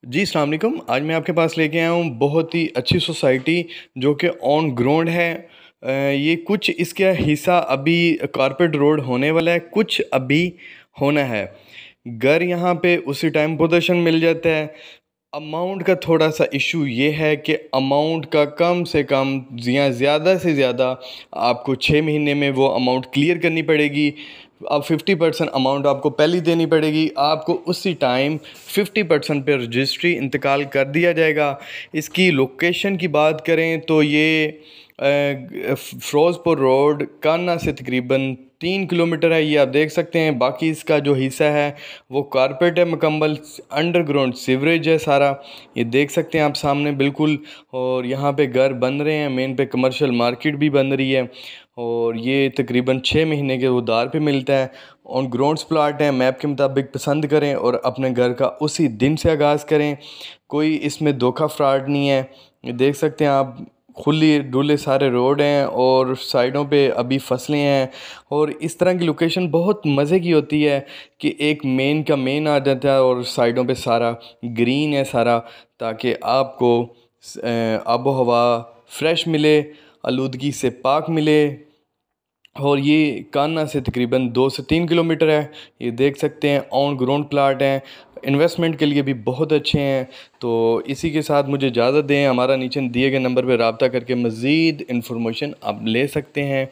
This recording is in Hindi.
जी, अस्सलाम वालेकुम। आज मैं आपके पास लेके आया हूँ बहुत ही अच्छी सोसाइटी जो कि ऑन ग्राउंड है। ये कुछ इसका हिस्सा अभी कारपेट रोड होने वाला है, कुछ अभी होना है। घर यहाँ पे उसी टाइम पोजीशन मिल जाता है। अमाउंट का थोड़ा सा इशू ये है कि अमाउंट का कम से कम या ज़्यादा से ज़्यादा आपको 6 महीने में वो अमाउंट क्लियर करनी पड़ेगी। अब 50% अमाउंट आपको पहले देनी पड़ेगी, आपको उसी टाइम 50% पे रजिस्ट्री इंतकाल कर दिया जाएगा। इसकी लोकेशन की बात करें तो ये फ़िरोज़पुर रोड कान्ना से तकरीबन 3 किलोमीटर है, ये आप देख सकते हैं। बाकी इसका जो हिस्सा है वो कारपेट है मुकम्मल, अंडरग्राउंड सीवरेज है सारा, ये देख सकते हैं आप सामने बिल्कुल। और यहाँ पे घर बन रहे हैं, मेन पे कमर्शियल मार्केट भी बन रही है और ये तकरीबन 6 महीने के उधार पे मिलता है। ऑन ग्राउंड्स प्लाट है, मैप के मुताबिक पसंद करें और अपने घर का उसी दिन से आगाज़ करें। कोई इसमें धोखा फ्रॉड नहीं है। ये देख सकते हैं आप, खुले डुले सारे रोड हैं और साइडों पे अभी फसलें हैं। और इस तरह की लोकेशन बहुत मज़े की होती है कि एक मेन का मेन आ जाता है और साइडों पे सारा ग्रीन है सारा, ताकि आपको आबो हवा फ्रेश मिले, आलूदगी से पाक मिले। और ये कान्ना से तकरीबन 2 से 3 किलोमीटर है, ये देख सकते हैं। ऑन ग्राउंड प्लाट हैं, इन्वेस्टमेंट के लिए भी बहुत अच्छे हैं। तो इसी के साथ मुझे इजाज़त दें, हमारा नीचे दिए गए नंबर पर रब्ता करके मज़ीद इन्फॉर्मेशन आप ले सकते हैं।